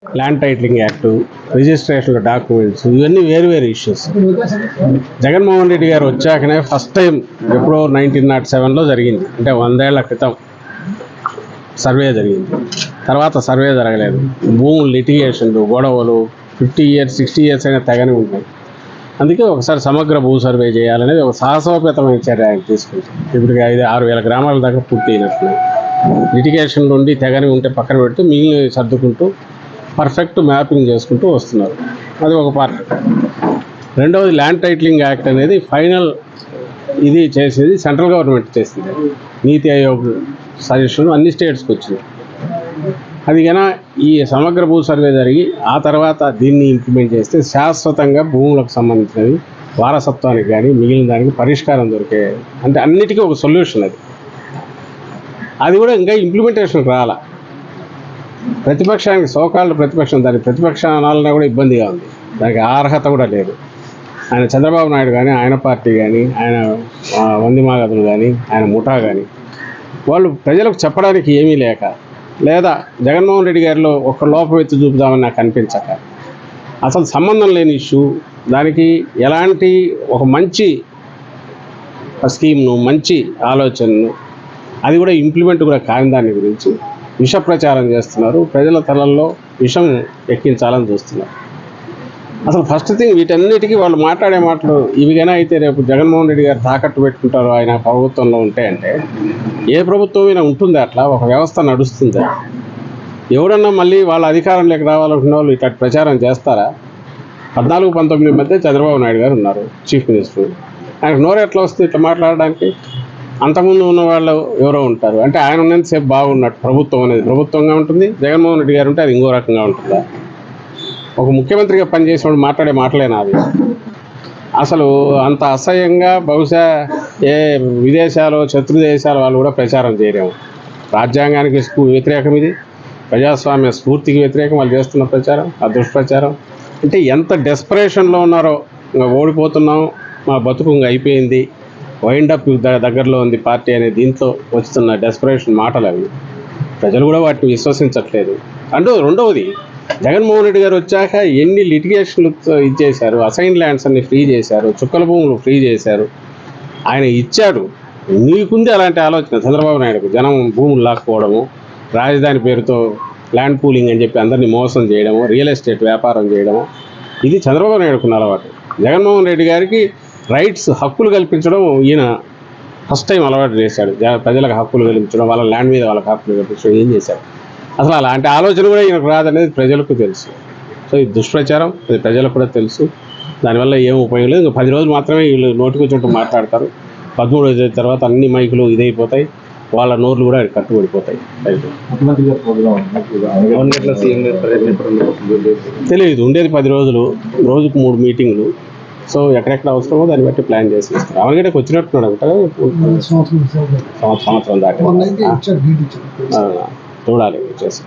Land titling act, registration documents, ఇవన్నీ వేరు issues. Jaganmohan Reddy గారు వచ్చాకనే ఫస్ట్ టైం ఎప్పుడో 1907లో జరిగింది, అంటే 100 ఏళ్ల క్రితం సర్వే జరిగింది. తర్వాత సర్వే జరగలేదు. భూములు లిటిగేషన్లు, గొడవలు 50 years 60 years అయినా తెగని ఉంటాయి. అందుకే ఒకసారి సమగ్ర భూ సర్వే చేయాలనేది ఒక సాహసోపేతమైన చర్య ఆయన తీసుకుంటాం. ఇప్పటికి 5-6 వేల గ్రామాల దాకా పూర్తి అయినట్లు. లిటిగేషన్లు ఉండి తెగని ఉంటే పక్కన పెడితే మిగిలిన సర్దుకుంటూ పర్ఫెక్ట్ మ్యాపింగ్ చేసుకుంటూ వస్తున్నారు. అది ఒక పార్ట్. రెండవది ల్యాండ్ టైటిలింగ్ యాక్ట్ అనేది ఫైనల్ ఇది చేసేది సెంట్రల్ గవర్నమెంట్ చేసింది. నీతి ఆయోగ్ సజెషన్ అన్ని స్టేట్స్కి వచ్చింది. అది కన్నా ఈ సమగ్ర భూ సర్వే జరిగి ఆ తర్వాత దీన్ని ఇంప్లిమెంట్ చేస్తే శాశ్వతంగా భూములకు సంబంధించినవి వారసత్వానికి కానీ మిగిలిన దానికి పరిష్కారం దొరికే, అంటే అన్నిటికీ ఒక సొల్యూషన్ అది కూడా ఇంకా ఇంప్లిమెంటేషన్ రాలా. ప్రతిపక్షానికి సోకాళ్ళు ప్రతిపక్షం, దాని ప్రతిపక్షం అనాలన్నా కూడా ఇబ్బందిగా ఉంది. దానికి అర్హత కూడా లేదు. ఆయన చంద్రబాబు నాయుడు కానీ, ఆయన పార్టీ కానీ, ఆయన వందిమాగదులు కానీ, ఆయన ముఠా కానీ వాళ్ళు ప్రజలకు చెప్పడానికి ఏమీ లేక, లేదా జగన్మోహన్ రెడ్డి గారిలో ఒక లోపం ఎత్తి చూపుదామని నాకు అనిపించక, అసలు సంబంధం లేని ఇష్యూ, దానికి ఎలాంటి ఒక మంచి స్కీమ్ను, మంచి ఆలోచనను, అది కూడా ఇంప్లిమెంట్ కూడా కాని దాని గురించి విష ప్రచారం చేస్తున్నారు. ప్రజల తలల్లో విషం ఎక్కించాలని చూస్తున్నారు. అసలు ఫస్ట్ థింగ్, వీటన్నిటికీ వాళ్ళు మాట్లాడే మాటలు ఇవిగానే అయితే రేపు జగన్మోహన్ రెడ్డి గారు తాకట్టు పెట్టుకుంటారు ఆయన ప్రభుత్వంలో ఉంటే, అంటే ఏ ప్రభుత్వమైనా ఉంటుందా అట్లా? ఒక వ్యవస్థ నడుస్తుందా? ఎవరన్నా మళ్ళీ వాళ్ళ అధికారంలోకి రావాలనుకున్న వాళ్ళు ఇట్లా ప్రచారం చేస్తారా? 14-19 మధ్య చంద్రబాబు నాయుడు గారు ఉన్నారు చీఫ్ మినిస్టర్. ఆయనకు నోరు ఎట్లా వస్తుంది ఇట్లా మాట్లాడడానికి? అంతకుముందు ఉన్న వాళ్ళు ఎవరో ఉంటారు. అంటే ఆయన ఉన్నంతసేపు బాగున్నట్టు ప్రభుత్వం అనేది ప్రభుత్వంగా ఉంటుంది, జగన్మోహన్ రెడ్డి గారు ఉంటే అది ఇంకో రకంగా ఉంటుందా? ఒక ముఖ్యమంత్రిగా పనిచేసినప్పుడు మాట్లాడే మాటలేనా అది? అసలు అంత అసహ్యంగా బహుశా ఏ విదేశాలు, శత్రు దేశాల వాళ్ళు కూడా ప్రచారం చేయలేము. రాజ్యాంగానికి వ్యతిరేకం ఇది, ప్రజాస్వామ్య స్ఫూర్తికి వ్యతిరేకం వాళ్ళు చేస్తున్న ప్రచారం, ఆ దుష్ప్రచారం. అంటే ఎంత డెస్పరేషన్లో ఉన్నారో, ఇంకా ఓడిపోతున్నాం, మా బతుకు ఇంకా అయిపోయింది, వైండప్ దగ్గరలో ఉంది పార్టీ అనే దీంతో వస్తున్న డెస్పరేషన్ మాటలు అవి. ప్రజలు కూడా వాటిని విశ్వసించట్లేదు. అంటూ రెండవది, జగన్మోహన్ రెడ్డి గారు వచ్చాక ఎన్ని లిటిగేషన్లు ఇచ్చేశారు, అసైన్ ల్యాండ్స్ అన్ని ఫ్రీ చేశారు, చుక్కల భూములు ఫ్రీ చేశారు. ఆయన ఇచ్చాడు, మీకుంది అలాంటి ఆలోచన చంద్రబాబు నాయుడుకు. జనం భూములు లాక్కోవడము, రాజధాని పేరుతో ల్యాండ్ పూలింగ్ అని చెప్పి అందరినీ మోసం చేయడము, రియల్ ఎస్టేట్ వ్యాపారం చేయడము, ఇది చంద్రబాబు నాయుడుకున్న అలవాటు. జగన్మోహన్ రెడ్డి గారికి రైట్స్, హక్కులు కల్పించడం ఈయన ఫస్ట్ టైం అలవాటు చేశాడు. ప్రజలకు హక్కులు కల్పించడం, వాళ్ళ ల్యాండ్ మీద వాళ్ళకి హక్కులు కల్పించడం ఏం చేశాడు? అసలు అలాంటి ఆలోచన కూడా ఈయనకు రాదనేది ప్రజలకు తెలుసు. సో ఇది దుష్ప్రచారం, అది ప్రజలకు కూడా తెలుసు. దానివల్ల ఏం ఉపయోగం లేదు. ఇంకా 10 రోజులు మాత్రమే వీళ్ళు నోటికి వచ్చినట్టు మాట్లాడతారు. 13 తర్వాత అన్ని మైకులు ఇదైపోతాయి, వాళ్ళ నోర్లు కూడా కట్టుబడిపోతాయి. తెలియదు, ఉండేది 10 రోజులు, రోజుకు 3 మీటింగ్లు. సో ఎక్కడెక్కడ అవసరమో దాన్ని బట్టి ప్లాన్ చేసి ఇస్తారు. అవన్నీ వచ్చినట్టున్నాడు అంట, సంవత్సరం దాకా చూడాలి చేసి.